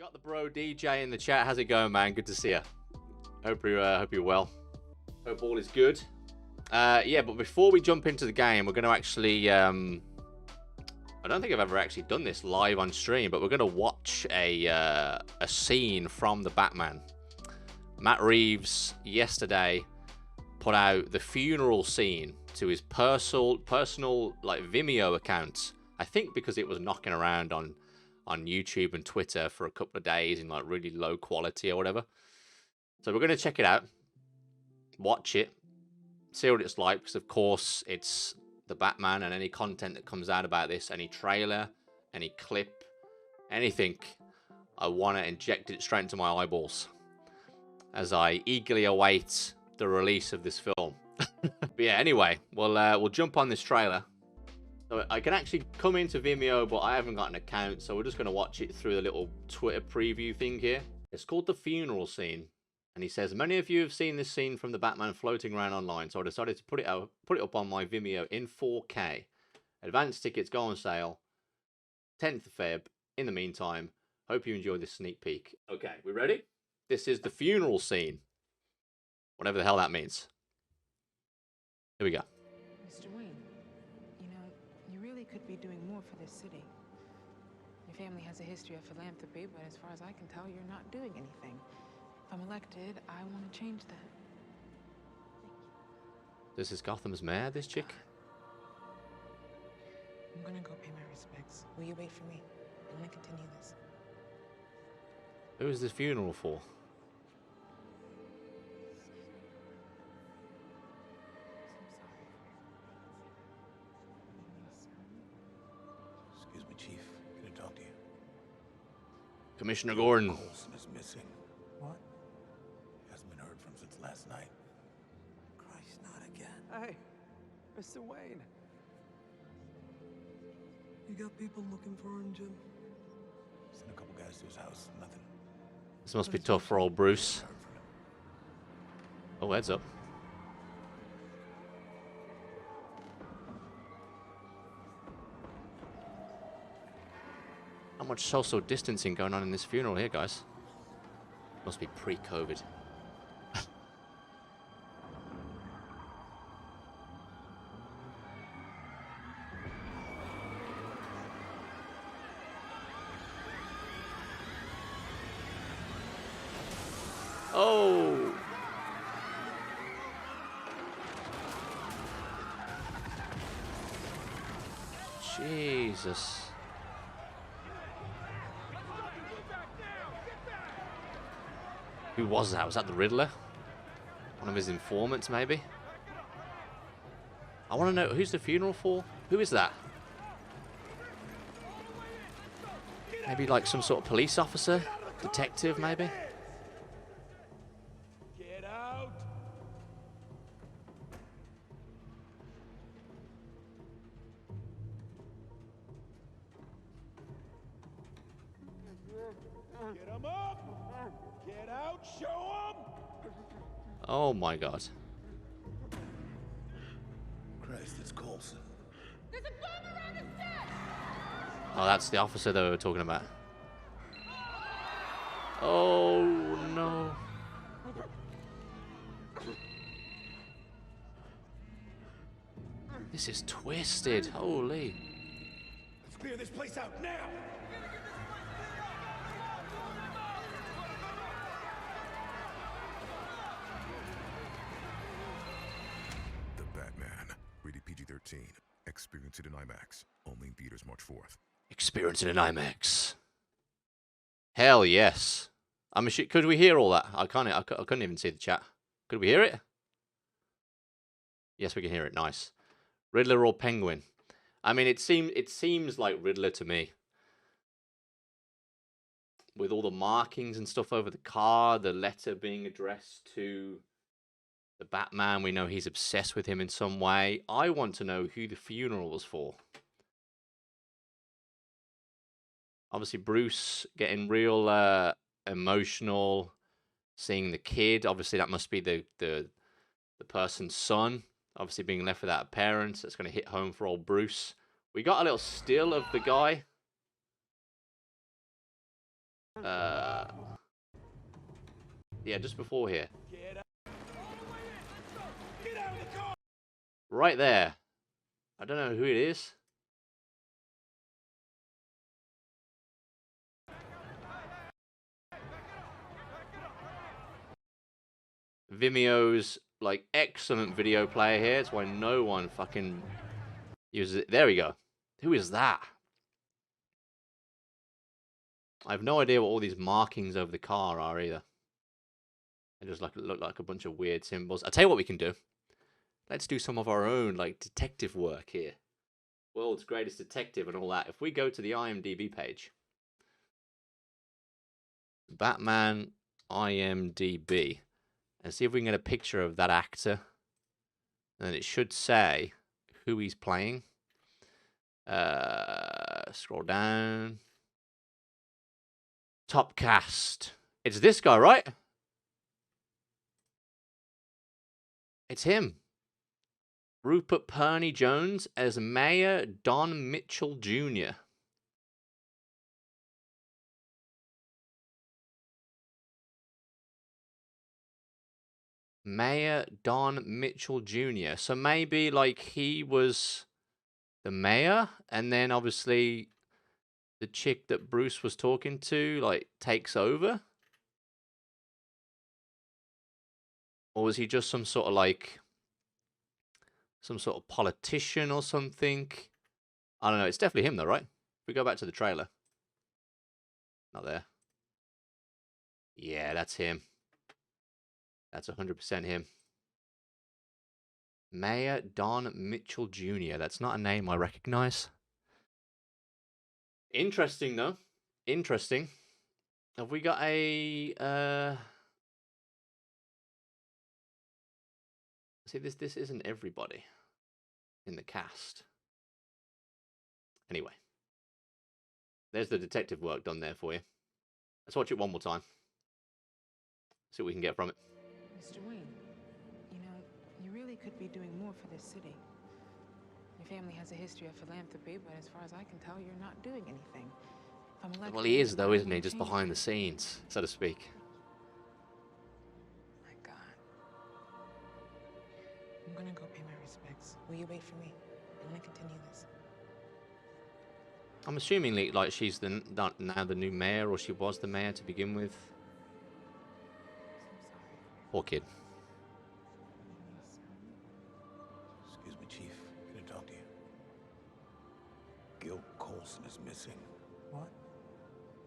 Got the bro DJ in the chat. How's it going, man? Good to see you. Hope you're well. Hope all is good. Yeah, but before we jump into the game, we're going to actually. I don't think I've ever actually done this live on stream, but we're going to watch a scene from the Batman. Matt Reeves yesterday put out the funeral scene to his personal like Vimeo account. I think because it was knocking around on YouTube and Twitter for a couple of days in like really low quality or whatever. So we're going to check it out, watch it, see what it's like, because of course it's the Batman, and any content that comes out about this, any trailer, any clip, anything, I want to inject it straight into my eyeballs as I eagerly await the release of this film. But yeah, anyway, we'll jump on this trailer. So I can actually come into Vimeo, but I haven't got an account, so we're just going to watch it through the little Twitter preview thing here. It's called The Funeral Scene, and he says, many of you have seen this scene from the Batman floating around online, so I decided to put it up on my Vimeo in 4K. Advance tickets go on sale 10th of Feb. In the meantime, hope you enjoy this sneak peek. Okay, we ready? This is The Funeral Scene. Whatever the hell that means. Here we go. Mr. Wayne, you know, you really could be doing more for this city. Your family has a history of philanthropy, but as far as I can tell, you're not doing anything. If I'm elected, I want to change that. This is Gotham's mayor, this chick? I'm gonna go pay my respects. Will you wait for me? I'm gonna continue this. Who is this funeral for? Excuse me, Chief. Can I talk to you? Commissioner Gordon. Coulson is missing. What? Hasn't been heard from since last night. Christ, not again. Hey, Mr. Wayne. You got people looking for him, Jim? Sent a couple guys to his house. Nothing. This must be tough for old Bruce. Heard from him. Oh, heads up. Not much social distancing going on in this funeral here, guys. Must be pre-COVID. Oh! Jesus. Who was that? Was that the Riddler? One of his informants, maybe? I want to know, who's the funeral for? Who is that? Maybe like some sort of police officer? Detective, maybe? Get out! Get him up! Get out! Show him! Oh my god. Christ, it's Coulson. There's a bomb around the set! Oh, that's the officer that we were talking about. Oh no. This is twisted. Holy. Let's clear this place out now! The Batman, rated PG-13. Experience it in IMAX. Only in theaters March 4th. Experience it in IMAX. Hell yes. I'm could we hear all that? I couldn't even see the chat. Could we hear it? Yes, we can hear it. Nice. Riddler or Penguin? I mean, it seems like Riddler to me. With all the markings and stuff over the car, the letter being addressed to the Batman, we know he's obsessed with him in some way. I want to know who the funeral was for. Obviously, Bruce getting real emotional, seeing the kid. Obviously, that must be the person's son. Obviously, being left without parents. That's going to hit home for old Bruce. We got a little still of the guy. Yeah, just before here. Get out. Get out of the car! Right there. I don't know who it is. Vimeo's like excellent video player here. It's why no one fucking uses it. There we go. Who is that? I have no idea what all these markings over the car are either. They just look like a bunch of weird symbols. I'll tell you what we can do. Let's do some of our own like detective work here. World's greatest detective and all that. If we go to the IMDb page, Batman IMDb, and see if we can get a picture of that actor, and it should say who he's playing. Scroll down. Top cast. It's this guy, right? It's him. Rupert Perney Jones as Mayor Don Mitchell Jr. Mayor Don Mitchell Jr. So maybe like he was the mayor, and then obviously the chick that Bruce was talking to like takes over? Or was he just some sort of like some sort of politician or something? I don't know. It's definitely him though, right? If we go back to the trailer. Not there. Yeah, that's him. That's 100% him. Mayor Don Mitchell Jr. That's not a name I recognize. Interesting though. Interesting. Have we got a see this isn't everybody in the cast. Anyway. There's the detective work done there for you. Let's watch it one more time. See what we can get from it. Mr. Wayne, you know, you really could be doing more for this city. Your family has a history of philanthropy, but as far as I can tell, you're not doing anything. If I'm elected, Well, he is though, I isn't he? will Just change behind the that. scenes, so to speak. My God. I'm gonna go pay my respects. Will you wait for me? I want to continue this. I'm assuming like she's now the new mayor, or she was the mayor to begin with. I'm so sorry. Poor kid. Excuse me, Chief. Can I talk to you? Gil Coulson is missing. What?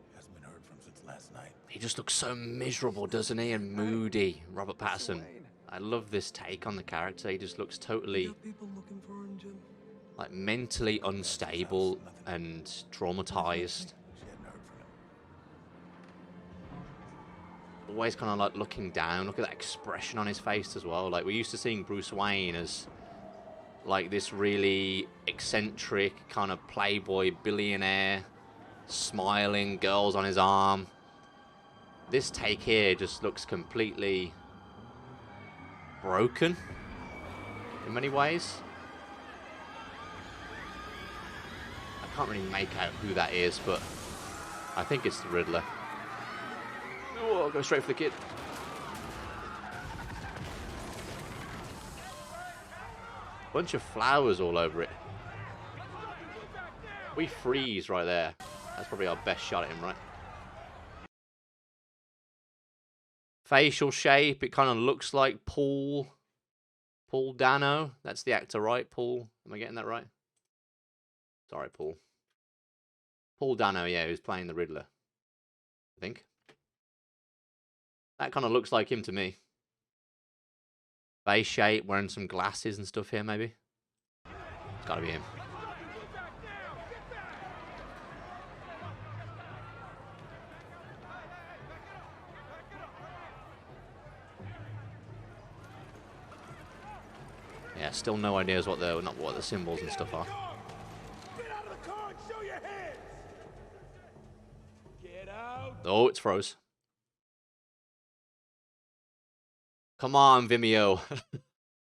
He hasn't been heard from since last night. He just looks so miserable, doesn't he? And moody. Robert Pattinson. I love this take on the character. He just looks You totally got people looking for him, Jim. like mentally unstable and traumatized. She hadn't heard from him. Always kind of like looking down. Look at that expression on his face as well. Like we're used to seeing Bruce Wayne as like this really eccentric kind of playboy billionaire, smiling, girls on his arm. This take here just looks completely broken in many ways. I can't really make out who that is, but I think it's the Riddler. Oh, I'll go straight for the kid. Bunch of flowers all over it. We freeze right there. That's probably our best shot at him, right? Facial shape, it kind of looks like Paul Dano. That's the actor, right? Paul, am I getting that right? Sorry, Paul. Paul Dano, yeah, who's playing the Riddler. I think. That kind of looks like him to me. Face shape, wearing some glasses and stuff here, maybe. It's gotta be him. Yeah, still no ideas what the symbols and stuff are. Get out of the car and show your hands! Get out! Oh, it's froze. Come on, Vimeo.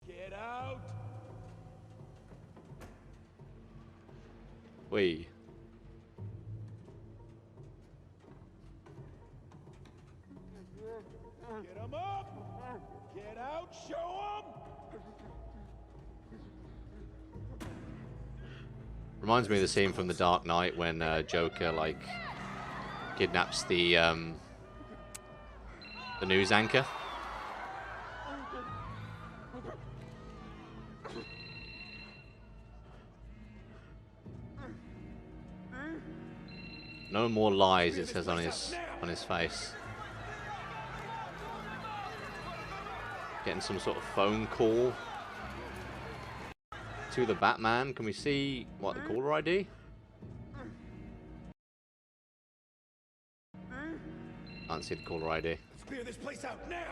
Get out! Wait. Get him up! Get out, show him! Reminds me of the scene from The Dark Knight when Joker like kidnaps the news anchor. No more lies, it says on his face. Getting some sort of phone call to the Batman. Can we see what the caller ID? Can't see the caller ID. Let's clear this place out now!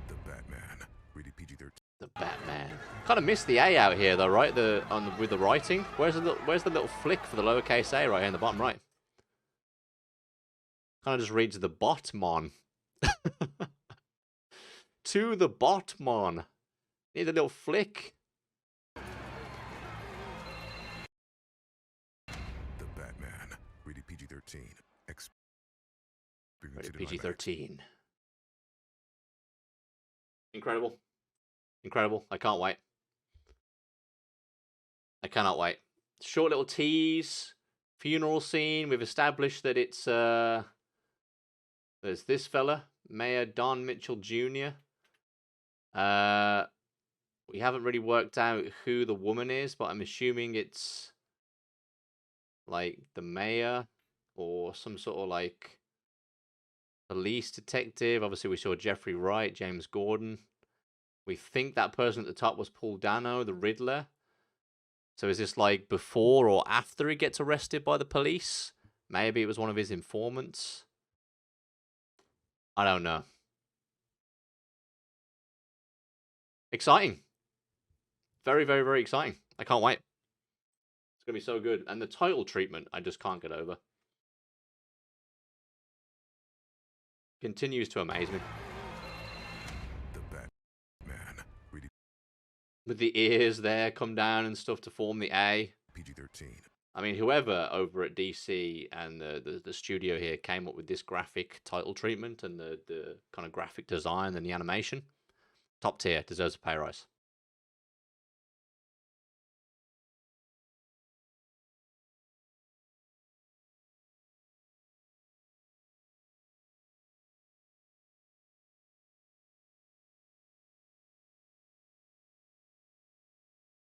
The Batman, rated PG-13. The Batman. Kind of missed the A out here though, right? With the writing. Where's the little flick for the lowercase a right here in the bottom right? Kind of just reads the Botmon. To the Botmon. Need a little flick. The Batman, rated PG-13. Rated PG-13. Incredible. Incredible. I can't wait. I cannot wait. Short little tease. Funeral scene. We've established that it's there's this fella, Mayor Don Mitchell Jr. We haven't really worked out who the woman is, but I'm assuming it's like the mayor or some sort of like police detective. Obviously, we saw Jeffrey Wright, James Gordon. We think that person at the top was Paul Dano, the Riddler. So is this like before or after he gets arrested by the police? Maybe it was one of his informants. I don't know. Exciting. Very, very, very exciting. I can't wait. It's going to be so good. And the title treatment, I just can't get over. Continues to amaze me. The Batman, rated With the ears there come down and stuff to form the A. PG-13. I mean, whoever over at DC and the studio here came up with this graphic title treatment and the kind of graphic design and the animation, top tier, deserves a pay rise.